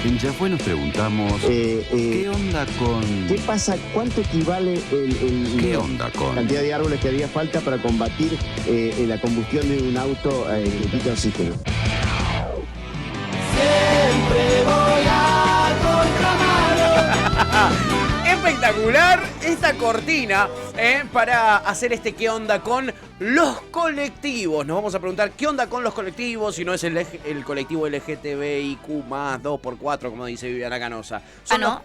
En Yafue nos preguntamos, ¿qué onda con...? ¿Qué pasa? ¿Cuánto equivale ¿Qué onda con...? la cantidad de árboles que haría falta para combatir la combustión de un auto que quita oxígeno? Siempre voy a contramano. Espectacular esta cortina para hacer este qué onda con los colectivos. Nos vamos a preguntar qué onda con los colectivos, si no es el colectivo LGTBIQ+, 2x4, como dice Viviana Canosa.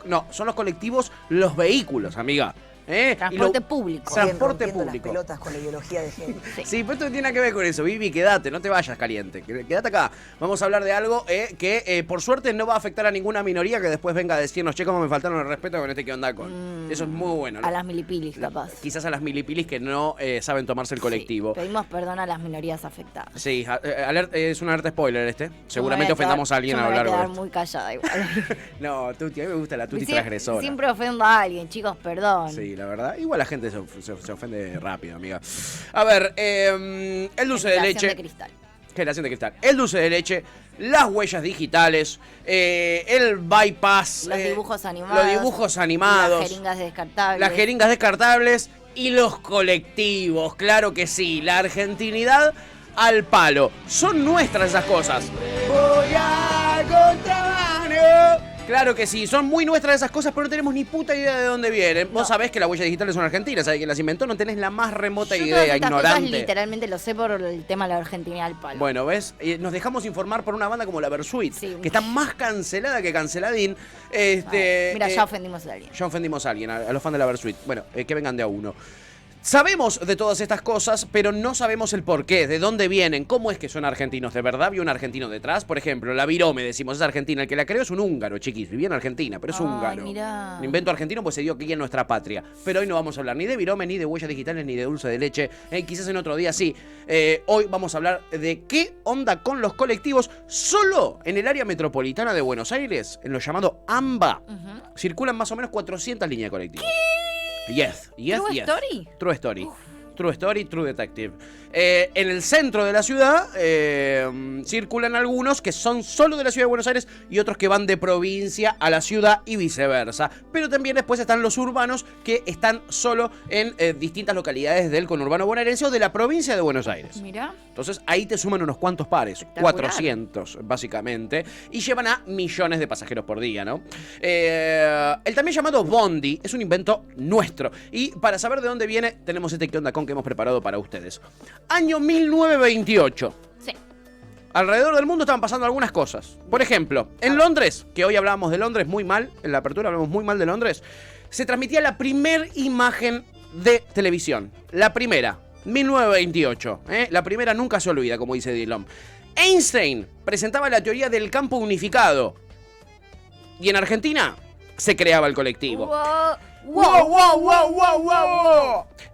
No, son los colectivos, los vehículos, amiga. Transporte público. Transporte público. Las pelotas con la ideología de género. Sí, pero esto tiene que ver con eso. Vivi, quédate, no te vayas caliente. Quédate acá. Vamos a hablar de algo que por suerte no va a afectar a ninguna minoría que después venga a decirnos, che, cómo me faltaron el respeto con este que onda con. Eso es muy bueno, ¿no? A las milipilis, capaz. Quizás a las milipilis que no saben tomarse el colectivo. Sí, pedimos perdón a las minorías afectadas. Sí, es una alerta spoiler este. Seguramente ofendamos a alguien a lo largo de esto. Muy callada igual. No, Tuti, a mí me gusta la Tuti transgresora. Siempre ofendo a alguien, chicos, perdón. Sí, la verdad. Igual la gente se ofende rápido, amiga. A ver, el dulce de leche. De cristal. Generación de cristal. El dulce de leche, las huellas digitales, el bypass. Los dibujos animados. Los dibujos animados. Las jeringas descartables. Las jeringas descartables y los colectivos. Claro que sí. La argentinidad al palo. Son nuestras esas cosas. Voy a contrabando. Claro que sí, son muy nuestras esas cosas, pero no tenemos ni puta idea de dónde vienen. No. Vos sabés que las huellas digitales son argentinas, ¿sabés quién las inventó? No tenés la más remota idea, ignorante. Cosas literalmente lo sé por el tema de la Argentina al palo. Bueno, ¿ves? Nos dejamos informar por una banda como la Versuit, sí, que está más cancelada que canceladín. Mira, ya ofendimos a alguien. Ya ofendimos a alguien, a los fans de la Versuit. Bueno, que vengan de a uno. Sabemos de todas estas cosas, pero no sabemos el porqué, de dónde vienen, cómo es que son argentinos. ¿De verdad había un argentino detrás? Por ejemplo, la Virome, decimos, es argentina. El que la creó es un húngaro, chiquis. Vivía en Argentina, pero es húngaro. Mirá. Un invento argentino, pues se dio aquí en nuestra patria. Pero hoy no vamos a hablar ni de Virome, ni de huellas digitales, ni de dulce de leche. Quizás en otro día sí. Hoy vamos a hablar de qué onda con los colectivos. Solo en el área metropolitana de Buenos Aires, en lo llamado AMBA, circulan más o menos 400 líneas de colectivos. ¿Qué? Yes. ¿True story? True story. True story, true detective. En el centro de la ciudad circulan algunos que son solo de la ciudad de Buenos Aires y otros que van de provincia a la ciudad y viceversa. Pero también después están los urbanos que están solo en distintas localidades del conurbano bonaerense o de la provincia de Buenos Aires. Mirá. Entonces ahí te suman unos cuantos pares, 400 básicamente, y llevan a millones de pasajeros por día, ¿no? El también llamado Bondi es un invento nuestro. Y para saber de dónde viene, tenemos este que onda con que hemos preparado para ustedes. Año 1928. Sí. Alrededor del mundo estaban pasando algunas cosas. Por ejemplo, en Londres, que hoy hablamos de Londres muy mal, en la apertura hablamos muy mal de Londres, se transmitía la primer imagen de televisión. La primera, 1928. La primera nunca se olvida, como dice Dillon. Einstein presentaba la teoría del campo unificado. Y en Argentina se creaba el colectivo. ¡Wow!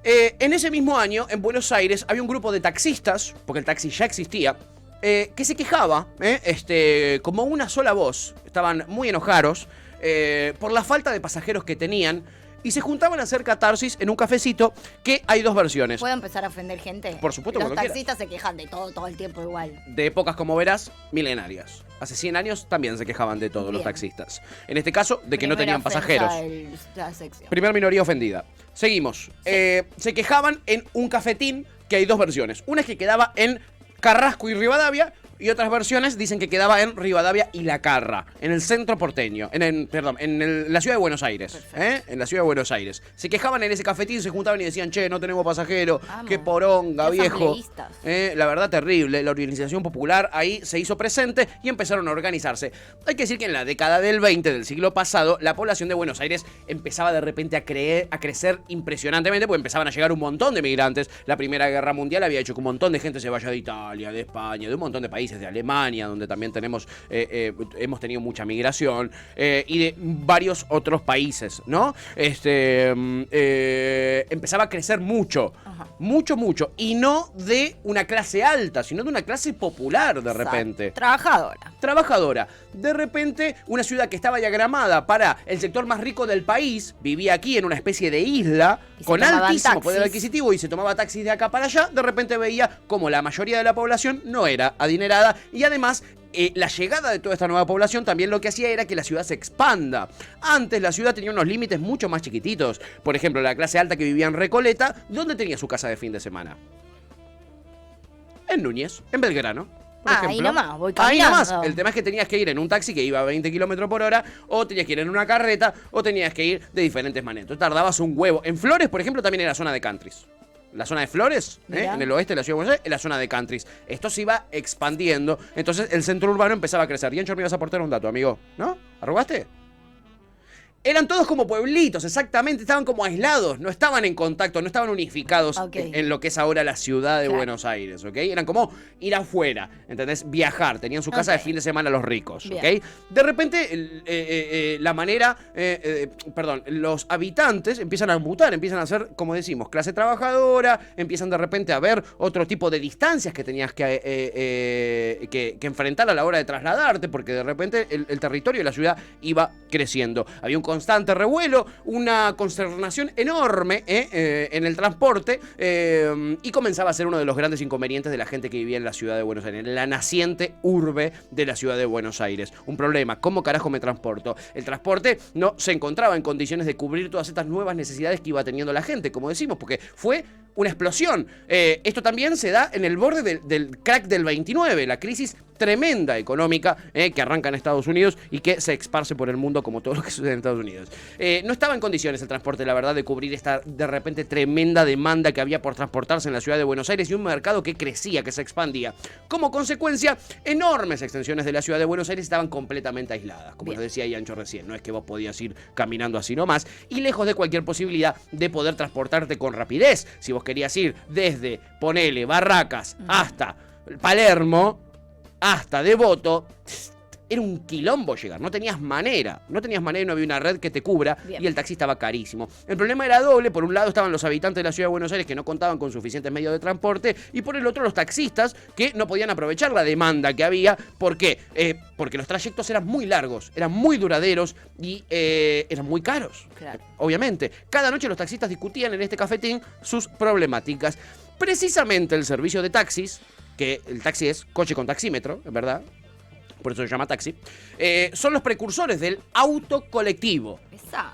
En ese mismo año, en Buenos Aires, había un grupo de taxistas, porque el taxi ya existía, que se quejaba, como una sola voz. Estaban muy enojados por la falta de pasajeros que tenían. Y se juntaban a hacer catarsis en un cafecito, que hay dos versiones. ¿Puedo empezar a ofender gente? Por supuesto, Los cuando taxistas quieras. se quejan de todo el tiempo igual. De épocas, como verás, milenarias. Hace 100 años también se quejaban de todo. Bien. Los taxistas. En este caso, de que no Primera tenían pasajeros. La sección. Primer minoría ofendida. Seguimos. Se quejaban en un cafetín, que hay dos versiones. Una es que quedaba en Carrasco y Rivadavia, y otras versiones dicen que quedaba en Rivadavia y La Carra, en el centro porteño, en la ciudad de Buenos Aires. En la ciudad de Buenos Aires. Se quejaban en ese cafetín, se juntaban y decían, che, no tenemos pasajero, qué poronga, Qué viejo. asambleístas. La verdad, terrible. La organización popular ahí se hizo presente y empezaron a organizarse. Hay que decir que en la década del 20 del siglo pasado, la población de Buenos Aires empezaba de repente a crecer impresionantemente, porque empezaban a llegar un montón de migrantes. La Primera Guerra Mundial había hecho que un montón de gente se vaya de Italia, de España, de un montón de países, de Alemania, donde también hemos tenido mucha migración, y de varios otros países, ¿no? Empezaba a crecer mucho. Mucho. Y no de una clase alta, sino de una clase popular de repente. Trabajadora. De repente, una ciudad que estaba diagramada para el sector más rico del país, vivía aquí en una especie de isla, con altísimo poder adquisitivo, y se tomaba taxis de acá para allá. De repente veía como la mayoría de la población no era adinerada poblada y además la llegada de toda esta nueva población también lo que hacía era que la ciudad se expanda. Antes la ciudad tenía unos límites mucho más chiquititos. Por ejemplo, la clase alta que vivía en Recoleta, ¿dónde tenía su casa de fin de semana? En Núñez, en Belgrano. Por ejemplo. Ahí nomás, voy Ahí caminando. nomás. El tema es que tenías que ir en un taxi que iba a 20 kilómetros por hora, o tenías que ir en una carreta, o tenías que ir de diferentes maneras. Entonces tardabas un huevo. En Flores, por ejemplo, también era zona de countries. La zona de Flores, en el oeste de la ciudad de Buenos Aires, es la zona de countries. Esto se iba expandiendo, entonces el centro urbano empezaba a crecer. Y Ancho, me ibas a aportar un dato, amigo, ¿no? ¿Arrugaste? Eran todos como pueblitos, exactamente, estaban como aislados, no estaban en contacto, no estaban unificados en lo que es ahora la ciudad de Buenos Aires, ¿ok? Eran como ir afuera, ¿entendés? Viajar, tenían su casa de fin de semana los ricos, ¿ok? De repente, los habitantes empiezan a mutar, empiezan a ser, como decimos, clase trabajadora, empiezan de repente a ver otro tipo de distancias que tenías que enfrentar a la hora de trasladarte, porque de repente el territorio de la ciudad iba creciendo. Había un constante revuelo, una consternación enorme en el transporte y comenzaba a ser uno de los grandes inconvenientes de la gente que vivía en la ciudad de Buenos Aires, en la naciente urbe de la ciudad de Buenos Aires. Un problema, ¿cómo carajo me transporto? El transporte no se encontraba en condiciones de cubrir todas estas nuevas necesidades que iba teniendo la gente, como decimos, porque fue una explosión. Esto también se da en el borde del crack del 29, la crisis tremenda económica que arranca en Estados Unidos y que se esparce por el mundo como todo lo que sucede en Estados Unidos. No estaba en condiciones el transporte, la verdad, de cubrir esta de repente tremenda demanda que había por transportarse en la ciudad de Buenos Aires y un mercado que crecía, que se expandía. Como consecuencia, enormes extensiones de la ciudad de Buenos Aires estaban completamente aisladas, como nos decía Iancho recién. No es que vos podías ir caminando así nomás y lejos de cualquier posibilidad de poder transportarte con rapidez. Si vos querías ir desde, ponele, Barracas hasta Palermo, hasta Devoto, era un quilombo llegar, no tenías manera y no había una red que te cubra. Bien. Y el taxi estaba carísimo. El problema era doble: por un lado estaban los habitantes de la ciudad de Buenos Aires que no contaban con suficientes medios de transporte, y por el otro los taxistas que no podían aprovechar la demanda que había. ¿Por qué? Porque los trayectos eran muy largos, eran muy duraderos y eran muy caros. Claro. Obviamente, cada noche los taxistas discutían en este cafetín sus problemáticas. Precisamente el servicio de taxis, que el taxi es coche con taxímetro, es verdad, por eso se llama taxi, son los precursores del auto colectivo,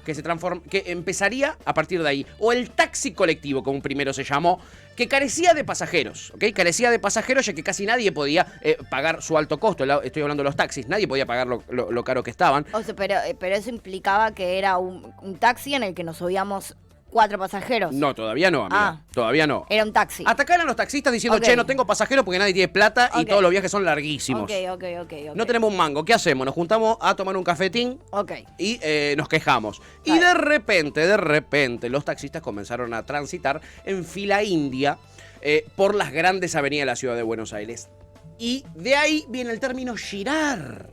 que empezaría a partir de ahí, o el taxi colectivo, como primero se llamó, que carecía de pasajeros, ¿ok? Carecía de pasajeros, ya que casi nadie podía pagar su alto costo. Estoy hablando de los taxis, nadie podía pagar lo caro que estaban. O sea, pero eso implicaba que era un taxi en el que nos subíamos 4 pasajeros. No, todavía no, amiga. Todavía no. Era un taxi. Hasta acá eran los taxistas diciendo, che, no tengo pasajeros porque nadie tiene plata y todos los viajes son larguísimos. Ok. No tenemos un mango. ¿Qué hacemos? Nos juntamos a tomar un cafetín y nos quejamos. Y de repente, los taxistas comenzaron a transitar en fila india por las grandes avenidas de la ciudad de Buenos Aires. Y de ahí viene el término girar.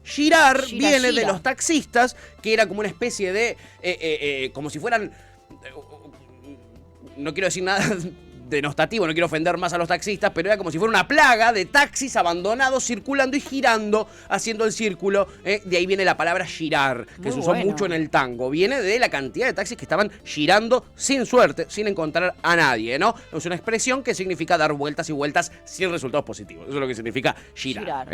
Girar viene de los taxistas, que era como una especie de... como si fueran... no quiero decir nada denostativo, no quiero ofender más a los taxistas, pero era como si fuera una plaga de taxis abandonados circulando y girando, haciendo el círculo. De ahí viene la palabra girar, que se usó mucho en el tango. Viene de la cantidad de taxis que estaban girando sin suerte, sin encontrar a nadie, ¿no? Es una expresión que significa dar vueltas y vueltas sin resultados positivos. Eso es lo que significa girar.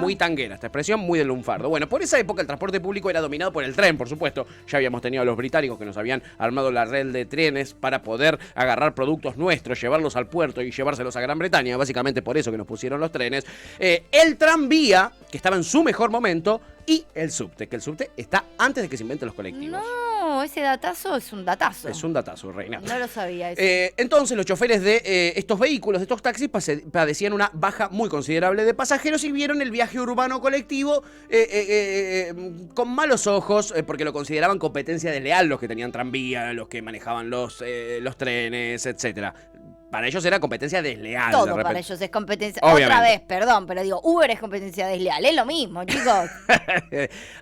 Muy tanguera esta expresión, muy de lunfardo. Bueno, por esa época el transporte público era dominado por el tren, por supuesto. Ya habíamos tenido a los británicos que nos habían armado la red de trenes para poder agarrar productos nuestros, llevarlos al puerto y llevárselos a Gran Bretaña, básicamente por eso que nos pusieron los trenes, el tranvía, que estaba en su mejor momento, y el subte, que el subte está antes de que se inventen los colectivos. No, ese datazo es un datazo. Es un datazo, reina. No lo sabía eso. Entonces los choferes de estos vehículos, de estos taxis, padecían una baja muy considerable de pasajeros y vieron el viaje urbano colectivo con malos ojos, porque lo consideraban competencia desleal los que tenían tranvía, los que manejaban los trenes, etcétera. Para ellos era competencia desleal. Todo para ellos es competencia. Obviamente. Otra vez, perdón, pero digo, Uber es competencia desleal. Es lo mismo, chicos.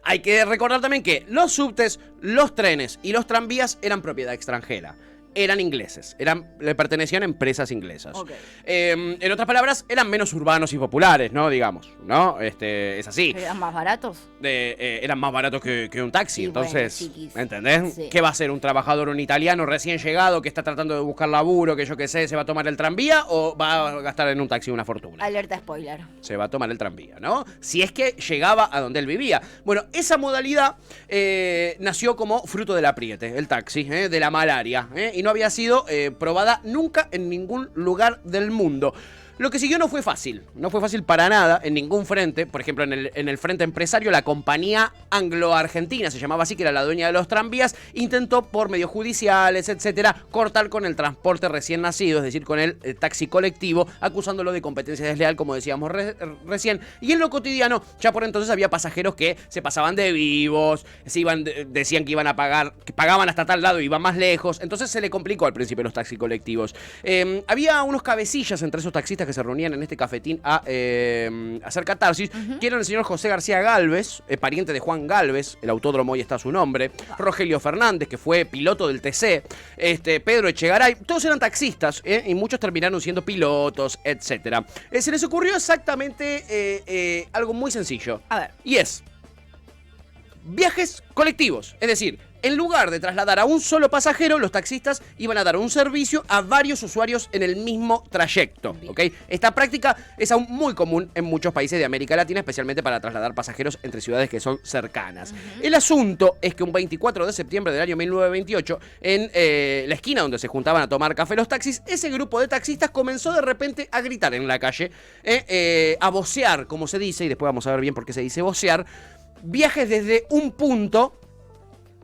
Hay que recordar también que los subtes, los trenes y los tranvías eran propiedad extranjera. eran ingleses, le pertenecían a empresas inglesas. Ok. En otras palabras, eran menos urbanos y populares, ¿no? Digamos, ¿no? Es así. ¿Pero eran más baratos? Eran más baratos que un taxi, Y entonces, bueno, chiquis. ¿entendés? Sí. ¿Qué va a ser un trabajador, un italiano recién llegado que está tratando de buscar laburo, que yo qué sé, se va a tomar el tranvía o va a gastar en un taxi una fortuna? Alerta spoiler. Se va a tomar el tranvía, ¿no? Si es que llegaba a donde él vivía. Bueno, esa modalidad nació como fruto del apriete, el taxi, de la malaria, y no había sido probada nunca en ningún lugar del mundo. Lo que siguió no fue fácil para nada en ningún frente. Por ejemplo, en el frente empresario, la compañía anglo-argentina, se llamaba así, que era la dueña de los tranvías, intentó por medios judiciales, etcétera, cortar con el transporte recién nacido, es decir, con el taxi colectivo, acusándolo de competencia desleal, como decíamos recién. Y en lo cotidiano, ya por entonces había pasajeros que se pasaban de vivos, decían que iban a pagar, que pagaban hasta tal lado y iban más lejos. Entonces se le complicó al principio los taxi colectivos. Había unos cabecillas entre esos taxistas que se reunían en este cafetín a hacer catarsis, que eran el señor José García Gálvez, pariente de Juan Gálvez, el autódromo hoy está su nombre, Rogelio Fernández, que fue piloto del TC, Pedro Echegaray, todos eran taxistas, y muchos terminaron siendo pilotos, etc. Se les ocurrió exactamente algo muy sencillo. A ver. Y es viajes colectivos, es decir, en lugar de trasladar a un solo pasajero, los taxistas iban a dar un servicio a varios usuarios en el mismo trayecto, ¿ok? Esta práctica es aún muy común en muchos países de América Latina, especialmente para trasladar pasajeros entre ciudades que son cercanas. El asunto es que un 24 de septiembre del año 1928, en la esquina donde se juntaban a tomar café los taxis, ese grupo de taxistas comenzó de repente a gritar en la calle, a vocear, como se dice, y después vamos a ver bien por qué se dice vocear, viajes desde un punto,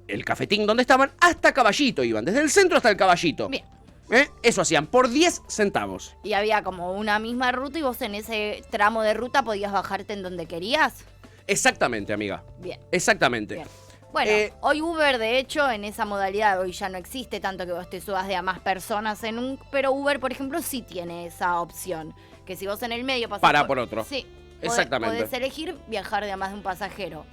el cafetín donde estaban, hasta Caballito iban, desde el centro hasta el Caballito. Bien. Eso hacían, por 10 centavos. Y había como una misma ruta y vos en ese tramo de ruta podías bajarte en donde querías. Exactamente, amiga. Bien. Exactamente. Bien. Bueno, hoy Uber, de hecho, en esa modalidad, hoy ya no existe tanto que vos te subas de a más personas en un... Pero Uber, por ejemplo, sí tiene esa opción. Que si vos en el medio pasás Para por otro. Sí. Exactamente. Podés elegir viajar de a más de un pasajero.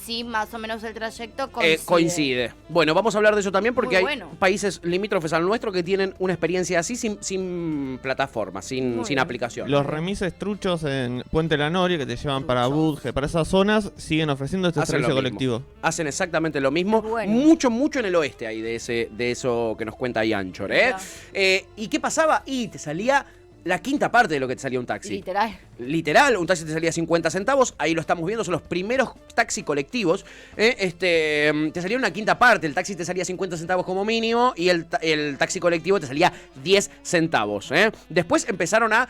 Sí, más o menos el trayecto coincide. Bueno, vamos a hablar de eso también porque hay bueno. países limítrofes al nuestro que tienen una experiencia así sin plataforma, sin aplicación. Los remises truchos en Puente La Noria que te llevan para Budge, para esas zonas, siguen ofreciendo este servicio colectivo. Hacen exactamente lo mismo. Bueno. Mucho en el oeste hay de eso que nos cuenta ahí Anchor, ¿Y qué pasaba? Y te salía la quinta parte de lo que te salía un taxi. Literal, un taxi te salía 50 centavos, ahí lo estamos viendo, son los primeros taxi colectivos. Te salía una quinta parte, el taxi te salía 50 centavos como mínimo y el taxi colectivo te salía 10 centavos. Después empezaron a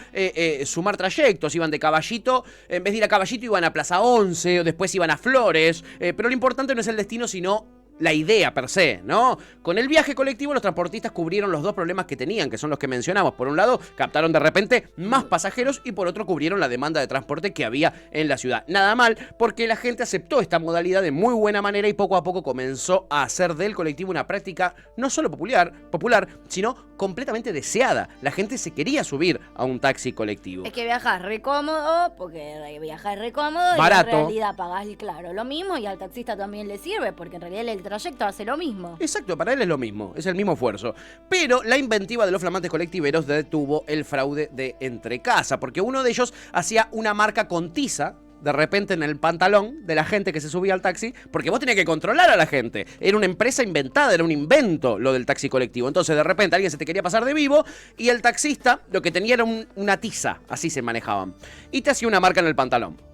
sumar trayectos, iban de Caballito, en vez de ir a Caballito iban a Plaza 11, o después iban a Flores, pero lo importante no es el destino, sino la idea per se, ¿no? Con el viaje colectivo los transportistas cubrieron los dos problemas que tenían, que son los que mencionamos. Por un lado, captaron de repente más pasajeros y por otro cubrieron la demanda de transporte que había en la ciudad. Nada mal, porque la gente aceptó esta modalidad de muy buena manera y poco a poco comenzó a hacer del colectivo una práctica no solo popular, sino completamente deseada. La gente se quería subir a un taxi colectivo. Es que viajas re cómodo, porque viajas re cómodo barato. Y en realidad pagás, claro, lo mismo y al taxista también le sirve, porque en realidad el trayecto hace lo mismo. Exacto, para él es lo mismo, es el mismo esfuerzo. Pero la inventiva de los flamantes colectiveros detuvo el fraude de Entrecasa, porque uno de ellos hacía una marca con tiza de repente en el pantalón de la gente que se subía al taxi, porque vos tenías que controlar a la gente. Era una empresa inventada, era un invento lo del taxi colectivo. Entonces de repente alguien se te quería pasar de vivo y el taxista lo que tenía era una tiza, así se manejaban, y te hacía una marca en el pantalón.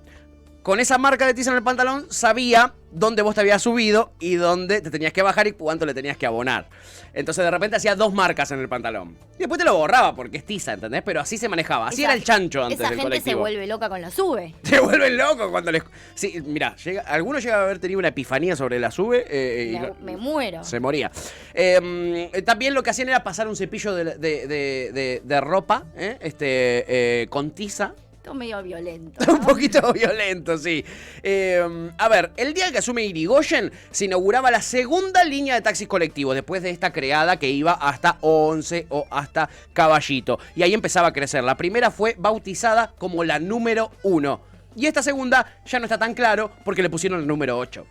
Con esa marca de tiza en el pantalón sabía dónde vos te habías subido y dónde te tenías que bajar y cuánto le tenías que abonar. Entonces de repente hacía dos marcas en el pantalón. Y después te lo borraba porque es tiza, ¿entendés? Pero así se manejaba. Así era el chancho antes del colectivo. Esa gente se vuelve loca con la sube. Se vuelven locos cuando les... Sí, mirá, alguno llega a haber tenido una epifanía sobre la sube. Me muero. Se moría. También lo que hacían era pasar un cepillo de ropa con tiza. Medio violento, ¿no? Un ¿no? poquito violento, sí. A ver, el día que asume Irigoyen se inauguraba la segunda línea de taxis colectivos, después de esta creada que iba hasta 11 o hasta Caballito. Y ahí empezaba a crecer. La primera fue bautizada como la número 1. Y esta segunda ya no está tan claro porque le pusieron el número 8.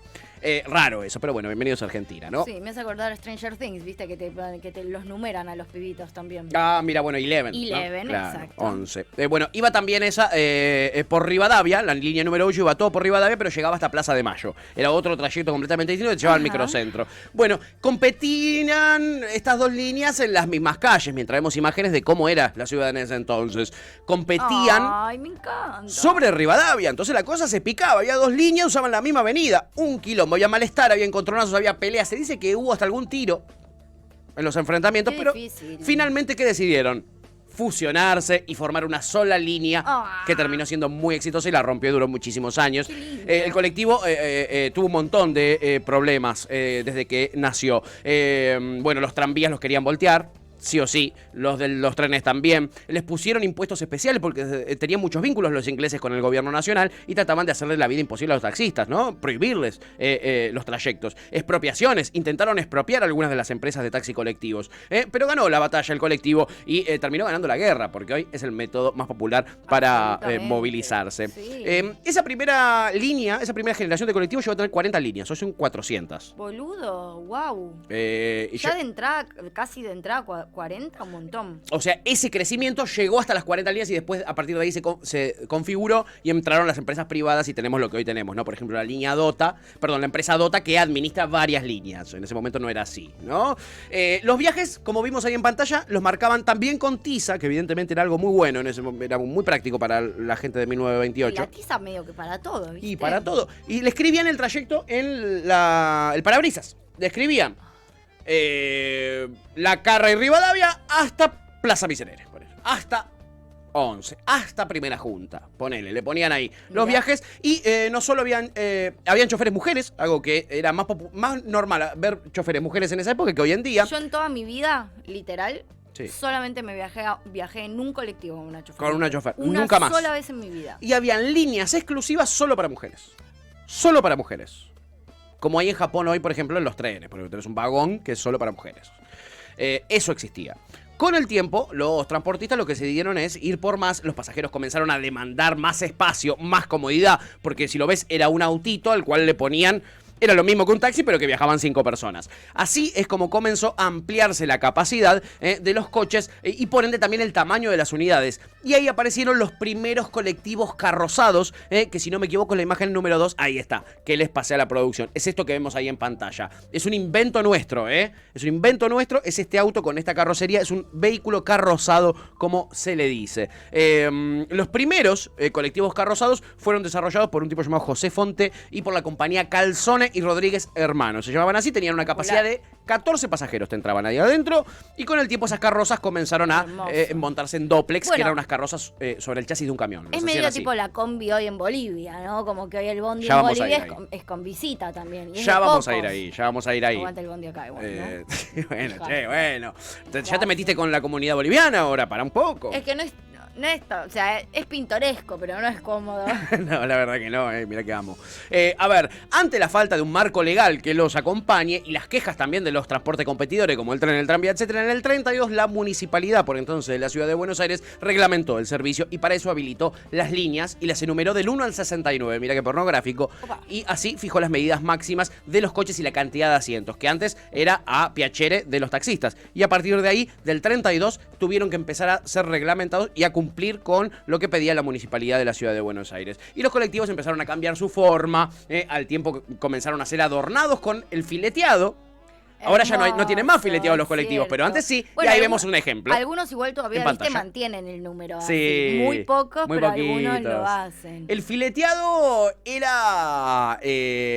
Raro eso, pero bueno, bienvenidos a Argentina, ¿no? Sí, me hace acordar a Stranger Things, viste, que te los numeran a los pibitos también. Ah, mira, bueno, 11. Eleven, ¿no? Claro, exacto. 11. Bueno, iba también esa por Rivadavia, la línea número 8 iba todo por Rivadavia, pero llegaba hasta Plaza de Mayo. Era otro trayecto completamente distinto que te llevaba al microcentro. Bueno, competían estas dos líneas en las mismas calles, mientras vemos imágenes de cómo era la ciudad en ese entonces. Competían Ay, me encanta. sobre Rivadavia, entonces la cosa se picaba, había dos líneas, usaban la misma avenida, un quilombo, había malestar, había encontronazos, había peleas, se dice que hubo hasta algún tiro en los enfrentamientos, Qué pero difícil. finalmente, ¿qué decidieron? Fusionarse y formar una sola línea que terminó siendo muy exitosa y la rompió y duró muchísimos años. El colectivo tuvo un montón de problemas desde que nació. Bueno, los tranvías los querían voltear. Sí o sí, los de los trenes también. Les pusieron impuestos especiales porque tenían muchos vínculos los ingleses con el gobierno nacional y trataban de hacerles la vida imposible a los taxistas, ¿no? Prohibirles los trayectos. Expropiaciones. Intentaron expropiar algunas de las empresas de taxi colectivos. Pero ganó la batalla el colectivo y terminó ganando la guerra porque hoy es el método más popular para movilizarse. Sí. Esa primera línea, esa primera generación de colectivos llegó a tener 40 líneas. Hoy son 400. Boludo, wow. Ya de entrada, casi de entrada, 40, un montón. O sea, ese crecimiento llegó hasta las 40 líneas y después a partir de ahí se configuró y entraron las empresas privadas y tenemos lo que hoy tenemos, ¿no? Por ejemplo, la empresa Dota que administra varias líneas. En ese momento no era así, ¿no? Los viajes, como vimos ahí en pantalla, los marcaban también con tiza, que evidentemente era algo muy bueno, en ese momento era muy práctico para la gente de 1928. Y la tiza medio que para todo, ¿viste? Y para todo. Y le escribían el trayecto en el parabrisas. Le escribían La Carra y Rivadavia hasta Plaza Miserere, hasta 11, hasta Primera Junta, ponele, le ponían ahí los viajes y no solo habían choferes mujeres, algo que era más normal ver choferes mujeres en esa época que hoy en día. Yo en toda mi vida, literal, solamente me viajé en un colectivo con una chofer. Con una chofer, nunca más. Una sola vez en mi vida. Y habían líneas exclusivas solo para mujeres. Solo para mujeres. Como hay en Japón hoy, por ejemplo, en los trenes, porque tenés un vagón que es solo para mujeres. Eso existía. Con el tiempo, los transportistas lo que se dieron es ir por más. Los pasajeros comenzaron a demandar más espacio, más comodidad, porque si lo ves, era un autito al cual le ponían... Era lo mismo que un taxi, pero que viajaban 5 personas. Así es como comenzó a ampliarse la capacidad de los coches y por ende también el tamaño de las unidades. Y ahí aparecieron los primeros colectivos carrozados, que si no me equivoco, la imagen número 2, ahí está, que les pasé a la producción. Es esto que vemos ahí en pantalla. Es un invento nuestro, Es un invento nuestro, es este auto con esta carrocería, es un vehículo carrozado, como se le dice. Los primeros colectivos carrozados fueron desarrollados por un tipo llamado José Fonte y por la compañía Calzone y Rodríguez Hermanos. Se llamaban así, tenían una capacidad de 14 pasajeros, te entraban ahí adentro y con el tiempo esas carrozas comenzaron a montarse en doplex, que eran unas carrozas sobre el chasis de un camión. Es medio tipo la combi hoy en Bolivia, ¿no? Como que hoy el bondi en Bolivia es con visita también. Ya vamos a ir ahí, Aguanta el bondi acá igual, ¿no? bueno. Ya te metiste con la comunidad boliviana ahora, para un poco. Es que no es, o sea, es pintoresco, pero no es cómodo. No, la verdad que no, mirá que amo. A ver, ante la falta de un marco legal que los acompañe y las quejas también de los transportes competidores como el tren, el tranvía, etcétera, en el 32 la municipalidad, por entonces de la ciudad de Buenos Aires, reglamentó el servicio y para eso habilitó las líneas y las enumeró del 1 al 69, mira que pornográfico, y así fijó las medidas máximas de los coches y la cantidad de asientos, que antes era a piacere de los taxistas. Y a partir de ahí, del 32, tuvieron que empezar a ser reglamentados y a cumplir con lo que pedía la municipalidad de la ciudad de Buenos Aires. Y los colectivos empezaron a cambiar su forma, al tiempo comenzaron a ser adornados con el fileteado. Ahora ya no tienen más fileteados los colectivos, pero antes sí, bueno, y ahí vemos un ejemplo. Algunos igual todavía mantienen el número. Sí, así. Muy pocos, pero algunos lo hacen. El fileteado era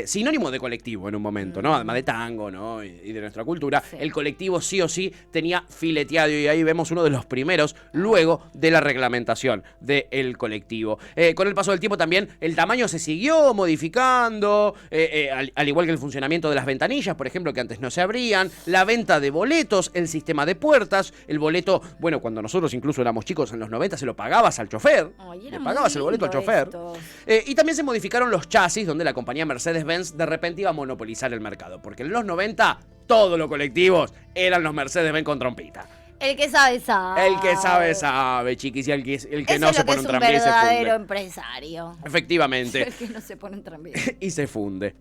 sinónimo de colectivo en un momento, ¿no? Además de tango, ¿no? Y de nuestra cultura. Sí. El colectivo sí o sí tenía fileteado y ahí vemos uno de los primeros luego de la reglamentación del colectivo. Con el paso del tiempo también el tamaño se siguió modificando, al igual que el funcionamiento de las ventanillas, por ejemplo, que antes no se abrían. La venta de boletos, el sistema de puertas, el boleto, bueno, cuando nosotros incluso éramos chicos en los 90 se lo pagabas al chofer, le pagabas el boleto al chofer. Y también se modificaron los chasis, donde la compañía Mercedes-Benz de repente iba a monopolizar el mercado, porque en los 90 todos los colectivos eran los Mercedes-Benz con trompita. El que sabe, sabe. El que sabe, sabe, chiquis. Y el que Eso no es se lo que pone es un un tranvía y se verdadero funde. empresario. Efectivamente. El que no se pone un tranvía. Y se funde.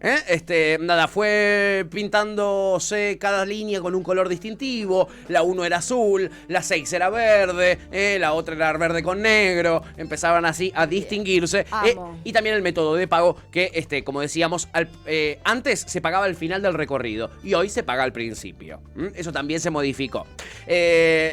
Nada, fue pintándose cada línea con un color distintivo. La 1 era azul, la 6 era verde, la otra era verde con negro. Empezaban así a distinguirse. Amo. Y también el método de pago que, como decíamos, antes se pagaba al final del recorrido y hoy se paga al principio. Eso también se modificó.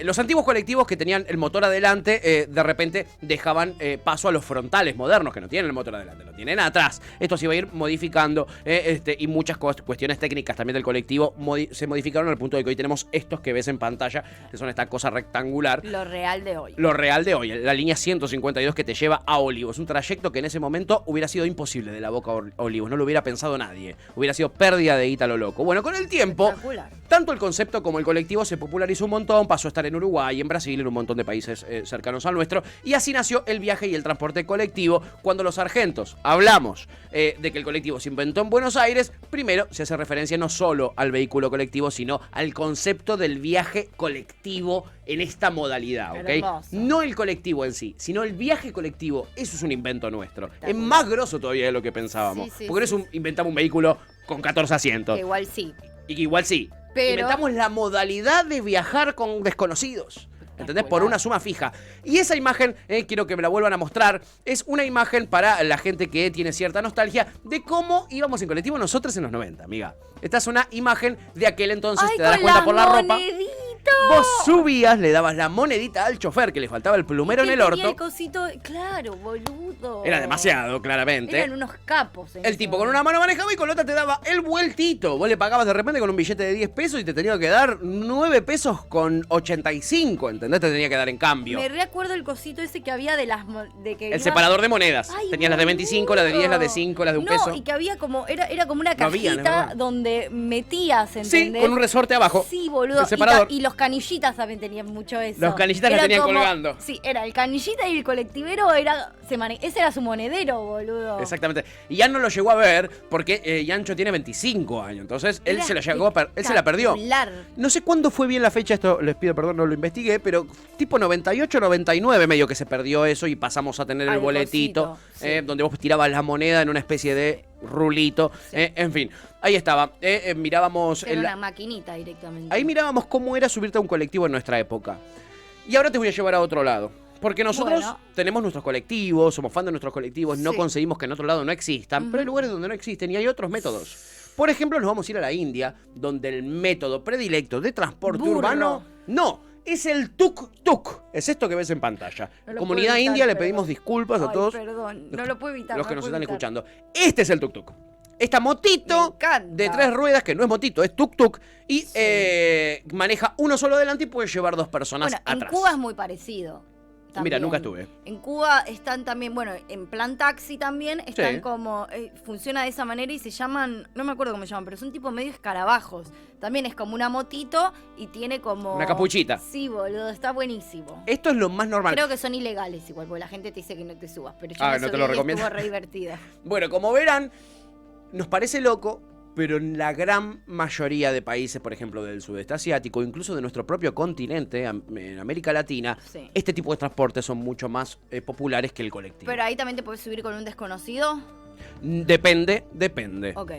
Los antiguos colectivos que tenían el motor adelante, de repente dejaban paso a los frontales modernos, que no tienen el motor adelante, lo tienen atrás. Esto se iba a ir modificando y muchas cuestiones técnicas también del colectivo se modificaron al punto de que hoy tenemos estos que ves en pantalla, que son esta cosa rectangular. Lo real de hoy. Lo real de hoy, la línea 152 que te lleva a Olivos. Un trayecto que en ese momento hubiera sido imposible de La Boca a Olivos, no lo hubiera pensado nadie. Hubiera sido pérdida de guita a lo loco. Bueno, con el tiempo, Espectacular. tanto el concepto como el colectivo se popularizó un montón, pasó a estar en Uruguay, en Brasil, en un montón de países cercanos al nuestro, y así nació el viaje y el transporte colectivo. Cuando los sargentos hablamos de que el colectivo se inventó en Buenos Aires, primero se hace referencia no solo al vehículo colectivo, sino al concepto del viaje colectivo en esta modalidad, ¿ok? Hermoso. No el colectivo en sí, sino el viaje colectivo. Eso es un invento nuestro. Es más grosso todavía de lo que pensábamos. Sí, sí, porque sí. inventamos un vehículo con 14 asientos. Que igual sí. Y que igual sí. Pero- Inventamos la modalidad de viajar con desconocidos. ¿Entendés? Por una suma fija. Y esa imagen, quiero que me la vuelvan a mostrar, es una imagen para la gente que tiene cierta nostalgia de cómo íbamos en colectivo nosotros en los 90, amiga. Esta es una imagen de aquel entonces, Ay, te das con cuenta la por la ropa. monedita. Vos subías, le dabas la monedita al chofer que le faltaba el plumero en Que el tenía orto. el cosito, claro, boludo. Era demasiado, claramente. Eran unos capos. en El ese tipo con momento. una mano manejaba y con la otra te daba el vueltito. Vos le pagabas de repente con un billete de 10 pesos y te tenía que dar 9 pesos con 85, ¿entendés? Te tenía que dar en cambio. Me recuerdo el cosito ese que había de las... De que El iba- separador de monedas. Ay, Tenías las de 25, las de 10, las de 5, las de un no, peso. y que había como... Era como una No había, cajita no había. donde metías, Sí, ¿entendés? con un resorte abajo. Sí, boludo. El separador. Y los canillitas también tenían mucho eso. Los canillitas las Era tenían como- colgando. Sí, era el canillita y el colectivero ese era su monedero, boludo. Exactamente. Y Jan no lo llegó a ver porque Yancho tiene 25 años. Entonces él Era se la llegó él se la perdió. espectacular. No sé cuándo fue bien la fecha, esto les pido perdón, no lo investigué, pero tipo 98, 99 medio que se perdió eso y pasamos a tener el Al boletito, cosito, sí. donde vos tirabas la moneda en una especie de rulito. Sí. En fin, ahí estaba. Mirábamos... Era una maquinita directamente. Ahí mirábamos cómo era subirte a un colectivo en nuestra época. Y ahora te voy a llevar a otro lado. Porque nosotros Bueno. tenemos nuestros colectivos, somos fan de nuestros colectivos, no Sí. conseguimos que en otro lado no existan, pero hay lugares donde no existen y hay otros métodos. Por ejemplo, nos vamos a ir a la India, donde el método predilecto de transporte Burro. urbano no, es el tuk-tuk. Es esto que ves en pantalla. No lo Comunidad puedo evitar, india, le pero- pedimos disculpas a Ay, todos perdón, no lo puedo evitar. los que no nos lo están puedo evitar. escuchando. Este es el tuk-tuk. Esta motito Me encanta. de 3 ruedas, que no es motito, es tuk-tuk, y maneja uno solo delante y puede llevar 2 personas Bueno, atrás. en Cuba es muy parecido. Mira, también. nunca estuve. En Cuba están también, bueno, en plan taxi también, están Sí. como, funciona de esa manera y se llaman, no me acuerdo cómo se llaman, pero son tipo medio escarabajos. También es como una motito y tiene como... Una capuchita. Sí, boludo, está buenísimo. Esto es lo más normal. Creo que son ilegales igual, porque la gente te dice que no te subas, pero yo Ah, me no te subí lo y recomiendo. estuvo re divertida. Bueno, como verán, nos parece loco, pero en la gran mayoría de países, por ejemplo, del sudeste asiático, incluso de nuestro propio continente, en América Latina, Sí. este tipo de transportes son mucho más populares que el colectivo. Pero ahí también te puedes subir con un desconocido. Depende. Ok.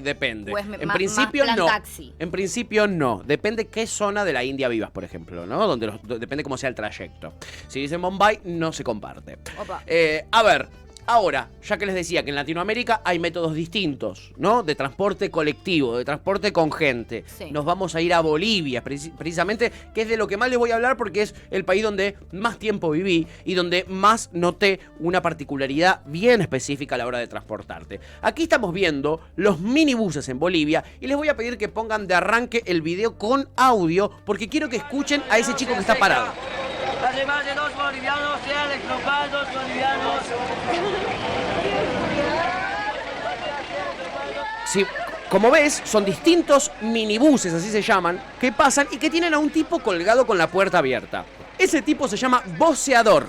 Depende. O es En más principio plan no. taxi. En principio no. Depende qué zona de la India vivas, por ejemplo, ¿no? Depende cómo sea el trayecto. Si dice Mumbai, no se comparte. Opa. A ver, ahora, ya que les decía que en Latinoamérica hay métodos distintos, ¿no? De transporte colectivo, de transporte con gente. Sí. Nos vamos a ir a Bolivia, precisamente, que es de lo que más les voy a hablar porque es el país donde más tiempo viví y donde más noté una particularidad bien específica a la hora de transportarte. Aquí estamos viendo los minibuses en Bolivia y les voy a pedir que pongan de arranque el video con audio porque quiero que escuchen a ese chico que está parado. Hace más de 2 bolivianos, sean expropiados 2 bolivianos. Sí, como ves, son distintos minibuses, así se llaman, que pasan y que tienen a un tipo colgado con la puerta abierta. Ese tipo se llama voceador.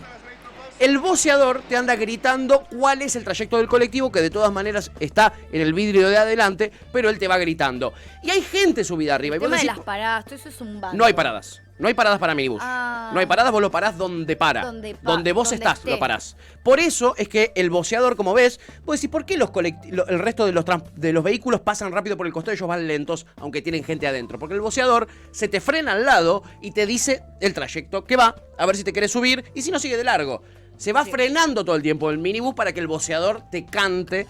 El voceador te anda gritando cuál es el trayecto del colectivo, que de todas maneras está en el vidrio de adelante, pero él te va gritando. Y hay gente subida arriba. Y El vos tema de decís, las paradas, todo eso es un bando. no hay paradas. No hay paradas para minibús. Ah. No hay paradas, vos lo parás donde para. Donde vos donde estás, esté. lo parás. Por eso es que el voceador, como ves, vos decís, ¿por qué el resto de los vehículos pasan rápido por el costado y ellos van lentos, aunque tienen gente adentro? Porque el voceador se te frena al lado y te dice el trayecto que va, a ver si te querés subir, y si no, sigue de largo. Se va frenando todo el tiempo el minibús para que el voceador te cante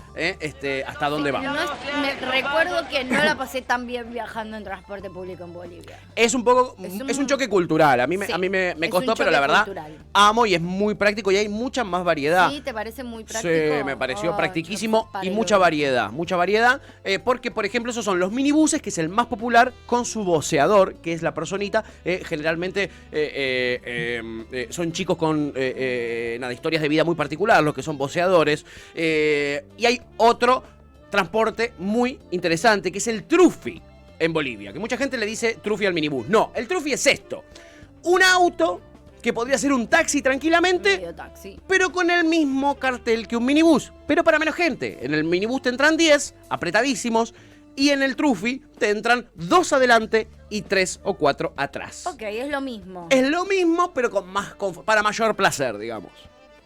hasta dónde va. Me recuerdo que no la pasé tan bien viajando en transporte público en Bolivia. Es un choque cultural. A mí me es costó, un pero la choque verdad cultural. amo y es muy práctico y hay mucha más variedad. ¿Sí? ¿Te parece muy práctico? Sí, me pareció Oh, practiquísimo yo y paré mucha luego. variedad, porque por ejemplo esos son los minibuses, que es el más popular, con su voceador, que es la personita, generalmente son chicos con historias de vida muy particular, los que son voceadores, y hay otro transporte muy interesante, que es el trufi en Bolivia, que mucha gente le dice trufi al minibús. No, el trufi es esto, un auto que podría ser un taxi tranquilamente, Medio taxi. pero con el mismo cartel que un minibús, pero para menos gente. En el minibús te entran 10, apretadísimos, y en el trufi te entran 2 adelante y 3 o 4 atrás. Ok, es lo mismo. Es lo mismo, pero con más para mayor placer, digamos.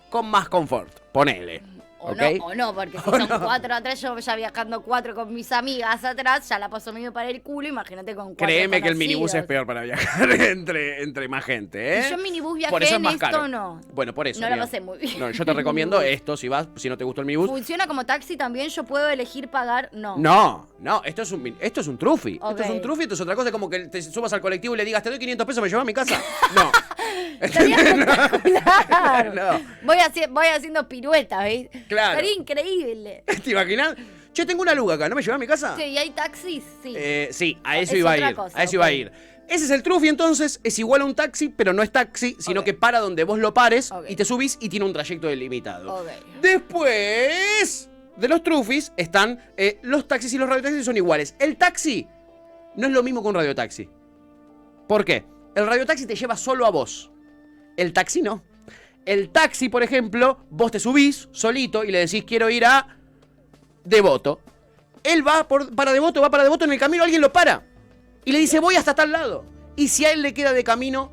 Con más confort, ponele. O, ¿ok? no, porque si son 4 atrás, yo ya viajando 4 con mis amigas atrás, ya la paso medio para el culo, imagínate con 4 Créeme que el minibús es conocidos. peor para viajar entre más gente, ¿eh? Y yo en minibús viajé, Por eso es más en esto caro. no. Bueno, por eso. No la mira. pasé muy bien. No, yo te recomiendo esto, si no te gustó el minibús. ¿Funciona como taxi también? ¿Yo puedo elegir pagar? No. No, esto es un trufi. Ok. Esto es un trufi, esto es otra cosa, como que te subas al colectivo y le digas, te doy 500 pesos, ¿me llevas a mi casa? No. Estaría espectacular. No. Voy haciendo piruetas, ¿veis? Claro. Estaría increíble. ¿Te imaginas? Che, tengo una luga acá, ¿no me llevas a mi casa? Sí, ¿y hay taxis? Sí. Sí, a eso Es iba a otra ir. cosa, A eso iba a ok. ir. Ese es el trufi, entonces, es igual a un taxi, pero no es taxi, sino Ok. que para donde vos lo pares Ok. y te subís y tiene un trayecto delimitado. Ok. Después de los trufis están los taxis y los radiotaxis son iguales. El taxi no es lo mismo que un radiotaxi. ¿Por qué? El radiotaxi te lleva solo a vos. El taxi no. El taxi, por ejemplo, vos te subís solito y le decís quiero ir a Devoto. Él va para Devoto, en el camino alguien lo para. Y le dice voy hasta tal lado. Y si a él le queda de camino,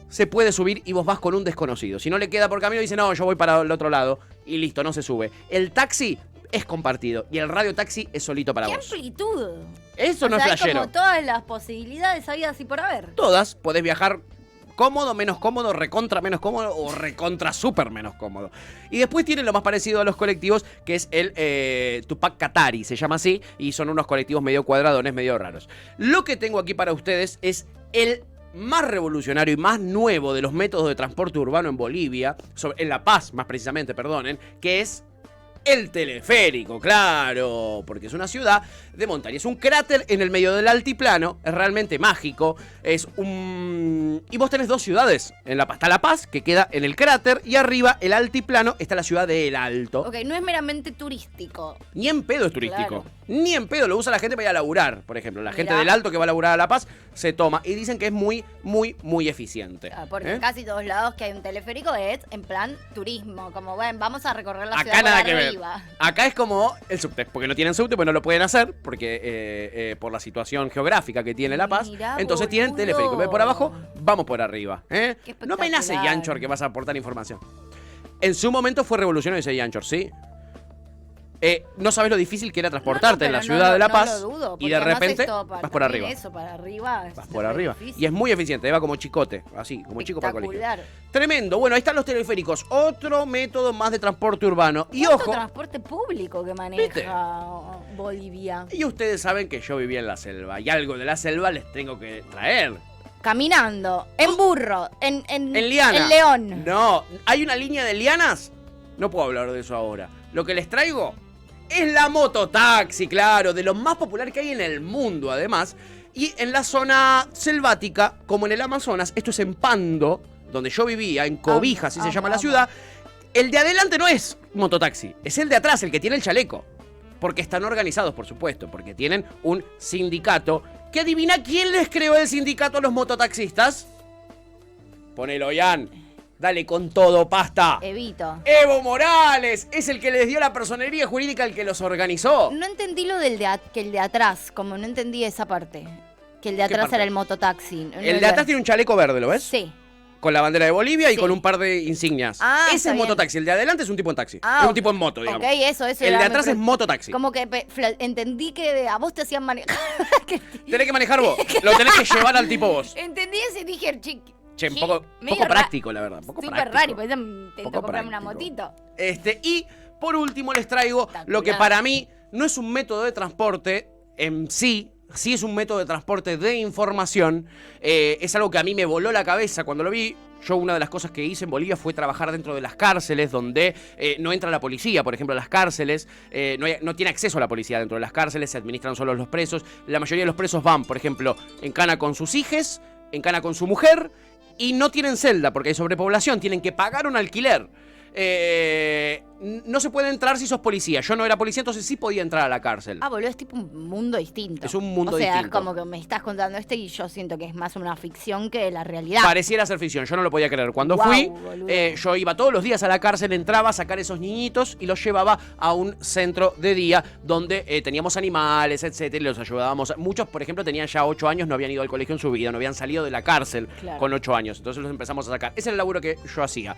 se puede subir y vos vas con un desconocido. Si no le queda por camino, dice no, yo voy para el otro lado. Y listo, no se sube. El taxi es compartido y el radiotaxi es solito para ¡Qué vos. amplitud! Eso no es hay flashero. como todas las posibilidades habidas y por haber. Todas podés viajar cómodo, menos cómodo, recontra menos cómodo o recontra súper menos cómodo. Y después tienen lo más parecido a los colectivos, que es el Tupac Katari, se llama así, y son unos colectivos medio cuadradones, medio raros. Lo que tengo aquí para ustedes es el más revolucionario y más nuevo de los métodos de transporte urbano en Bolivia, en La Paz más precisamente, perdonen, que es el teleférico, claro, porque es una ciudad de montaña. Es un cráter en el medio del altiplano, es realmente mágico. Y vos tenés 2 ciudades en La Paz. Está La Paz, que queda en el cráter, y arriba, el altiplano, está la ciudad de El Alto. Ok, no es meramente turístico. Ni en pedo es turístico. Claro. Ni en pedo lo usa la gente para ir a laburar, por ejemplo. La gente Mirá. del Alto que va a laburar a La Paz se toma. Y dicen que es muy, muy, muy eficiente. Porque en casi todos lados que hay un teleférico es en plan turismo. Como, bueno, vamos a recorrer la ciudad Acá nada por que ver. arriba. Acá es como el subte, porque no tienen subte, pues no lo pueden hacer, porque por la situación geográfica que tiene La Paz. Mirá, Entonces tienen boludo. teleférico. Ve por abajo, vamos por arriba. Qué No me nace espectacular. Yanchor que vas a aportar información. En su momento fue revolucionario ese Yanchor, ¿sí? No sabes lo difícil que era transportarte en la ciudad de La Paz. No lo dudo, y porque de además repente esto vas por arriba. Eso, para arriba. Vas por arriba. Y es muy eficiente, va como chicote, así, como chico para el colegio. Espectacular. Tremendo. Bueno, ahí están los teleféricos. Otro método más de transporte urbano. Y ¿Cuánto ojo. transporte público que maneja ¿Viste? Bolivia? Y ustedes saben que yo vivía en la selva. Y algo de la selva les tengo que traer. Caminando, en burro, en Liana. En león. No, ¿hay una línea de lianas? No puedo hablar de eso ahora. Lo que les traigo es la mototaxi, claro, de lo más popular que hay en el mundo, además. Y en la zona selvática, como en el Amazonas, esto es en Pando, donde yo vivía, en Cobija, así se llama la ciudad. El de adelante no es mototaxi, es el de atrás, el que tiene el chaleco. Porque están organizados, por supuesto, porque tienen un sindicato. ¿Que adivina quién les creó el sindicato a los mototaxistas? Ponelo, Ian. Dale con todo, pasta. Evito. Evo Morales es el que les dio la personería jurídica, el que los organizó. No entendí lo que el de atrás, como no entendí esa parte. Que el de atrás parte? era el mototaxi. El de atrás tiene un chaleco verde, ¿lo ves? Sí. Con la bandera de Bolivia y Sí. con un par de insignias. Ah, Ese está es bien. mototaxi. El de adelante es un tipo en taxi. Ah, es un tipo en moto, digamos. Ok, eso. El de era atrás mi es mototaxi. Como que entendí que a vos te hacían manejar. Tenés que manejar vos. Lo tenés que llevar al tipo vos. Entendí eso y dije, Che, sí, poco medio práctico, la verdad. Poco súper práctico. raro, pues intento Poco comprarme una práctico. motito. Y por último les traigo lo que Espectacular. para mí no es un método de transporte en sí. Sí es un método de transporte de información. Es algo que a mí me voló la cabeza cuando lo vi. Yo una de las cosas que hice en Bolivia fue trabajar dentro de las cárceles donde no entra la policía. Por ejemplo, las cárceles no tiene acceso a la policía dentro de las cárceles, se administran solo los presos. La mayoría de los presos van, por ejemplo, en cana con sus hijos, en cana con su mujer y no tienen celda porque hay sobrepoblación, tienen que pagar un alquiler. No se puede entrar si sos policía. Yo no era policía, entonces sí podía entrar a la cárcel. Ah, boludo, es tipo un mundo distinto. Es un mundo o sea, distinto. es como que me estás contando esto y yo siento que es más una ficción que la realidad. Pareciera ser ficción, yo no lo podía creer. Cuando Guau, fui, boludo. yo iba todos los días a la cárcel, entraba a sacar esos niñitos y los llevaba a un centro de día donde teníamos animales, etcétera, y los ayudábamos. Muchos, por ejemplo, tenían ya 8 años, no habían ido al colegio en su vida, no habían salido de la cárcel Claro. con 8 años. Entonces los empezamos a sacar. Ese era el laburo que yo hacía.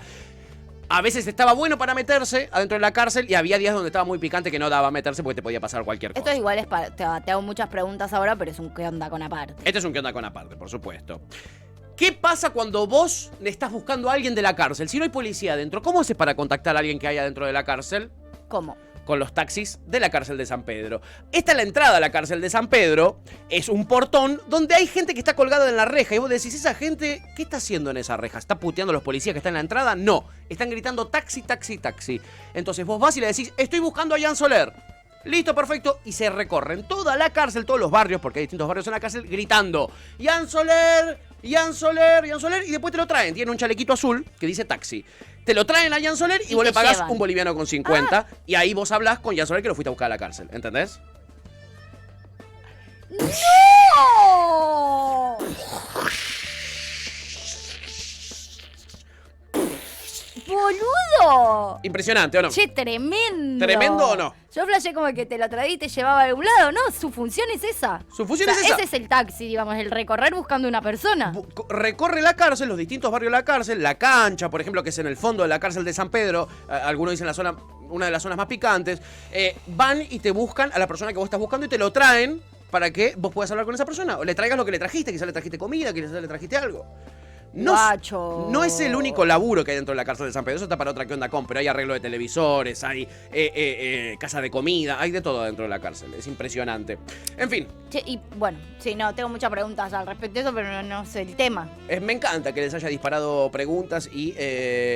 A veces estaba bueno para meterse adentro de la cárcel y había días donde estaba muy picante que no daba meterse porque te podía pasar cualquier cosa. Esto igual es para. Te hago muchas preguntas ahora, pero es un qué onda con aparte. Este es un qué onda con aparte, por supuesto. ¿Qué pasa cuando vos le estás buscando a alguien de la cárcel? Si no hay policía adentro, ¿cómo haces para contactar a alguien que hay adentro de la cárcel? ¿Cómo? Con los taxis de la cárcel de San Pedro. Esta es la entrada a la cárcel de San Pedro. Es un portón donde hay gente que está colgada en la reja. Y vos decís, ¿esa gente qué está haciendo en esa reja? ¿Está puteando a los policías que están en la entrada? No. Están gritando taxi, taxi, taxi. Entonces vos vas y le decís, estoy buscando a Jan Soler. Listo, perfecto. Y se recorren toda la cárcel, todos los barrios, porque hay distintos barrios en la cárcel, gritando, Jan Soler, Jan Soler, Jan Soler. Y después te lo traen. Tiene un chalequito azul que dice taxi. Te lo traen a Jan Soler y vos te le pagás llevan. un boliviano con 50. Y ahí vos hablás con Jan Soler que lo fuiste a buscar a la cárcel. ¿Entendés? ¡No! ¡Boludo! Impresionante, ¿o no? Che, tremendo. ¿Tremendo o no? Yo flashé como que te lo traí y te llevaba a algún lado, ¿no? Su función es esa. Su función O sea, es esa. ese es el taxi, digamos, el recorrer buscando una persona. Recorre la cárcel, los distintos barrios de la cárcel, la cancha, por ejemplo, que es en el fondo de la cárcel de San Pedro, algunos dicen la zona, una de las zonas más picantes, van y te buscan a la persona que vos estás buscando y te lo traen para que vos puedas hablar con esa persona. O le traigas lo que le trajiste, quizás le trajiste comida, quizás le trajiste algo. Guacho. No es el único laburo que hay dentro de la cárcel de San Pedro, eso está para otra que onda con, pero hay arreglo de televisores, hay casa de comida, hay de todo dentro de la cárcel, es impresionante. En fin, Che, y bueno, sí, no, tengo muchas preguntas al respecto de eso, pero no sé el tema. me encanta que les haya disparado preguntas y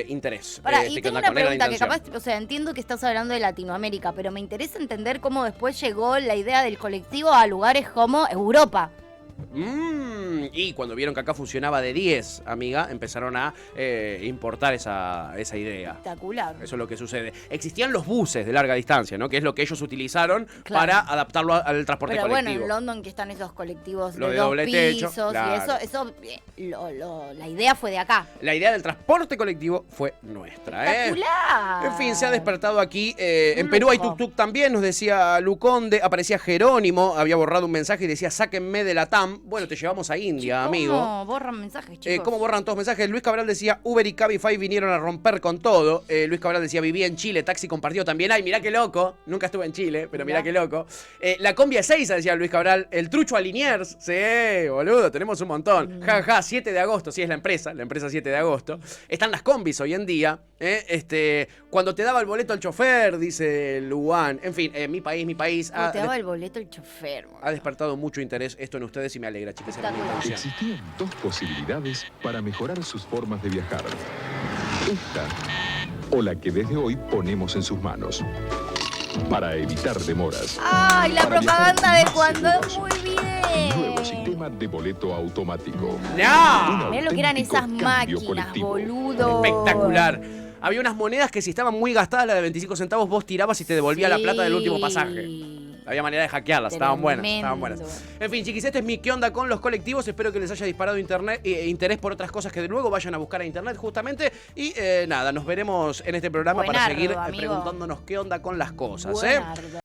interés. Pará, Este, y ¿qué tengo onda una con él? La pregunta que intención. capaz, o sea, entiendo que estás hablando de Latinoamérica, pero me interesa entender cómo después llegó la idea del colectivo a lugares como Europa. Y cuando vieron que acá funcionaba de 10, amiga, empezaron a importar esa idea. Espectacular. Eso es lo que sucede. Existían los buses de larga distancia, ¿no? Que es lo que ellos utilizaron Claro. para adaptarlo al transporte Pero bueno, colectivo. en London que están esos colectivos Lo de de dos doble techo, pisos claro. y eso la idea fue de acá. La idea del transporte colectivo fue nuestra, Espectacular. En fin, se ha despertado aquí. En Perú hay lujo. tuk-tuk también, nos decía Luconde. Aparecía Jerónimo, había borrado un mensaje y decía, sáquenme de la TAM. Bueno, te llevamos a India, amigo. ¿Cómo borran mensajes, chicos? ¿Cómo borran todos los mensajes? Luis Cabral decía, Uber y Cabify vinieron a romper con todo. Luis Cabral decía, vivía en Chile, taxi compartido también. Ay, mirá qué loco. Nunca estuve en Chile, pero mirá qué loco. La combi Ezeiza, decía Luis Cabral. El trucho a Liniers. Sí, boludo, tenemos un montón. Ja, ja, 7 de agosto. Sí, es la empresa 7 de agosto. Están las combis hoy en día. Cuando te daba el boleto al chofer, dice Luan. En fin, mi país. Te daba el boleto el chofer. Ha despertado mucho interés esto en ustedes y me alegra, chicas. Era mi intención. Existían dos posibilidades para mejorar sus formas de viajar. Esta o la que desde hoy ponemos en sus manos. Para evitar demoras. ¡Ay, la Para propaganda viajar de más cuando! seguros. ¡Muy bien! Nuevo sistema de boleto automático. ¡No! Mirá lo que eran Auténtico esas cambio máquinas, colectivo. boludo. Espectacular. Había unas monedas que si estaban muy gastadas, la de 25 centavos, vos tirabas y te devolvía la plata del último pasaje. Había manera de hackearlas, estaban buenas, estaban buenas. En fin, chiquis, este es mi qué onda con los colectivos. Espero que les haya disparado interés por otras cosas que luego vayan a buscar a internet justamente. Y nada, nos veremos en este programa para Buenardo, seguir amigo. preguntándonos qué onda con las cosas. Buenardo.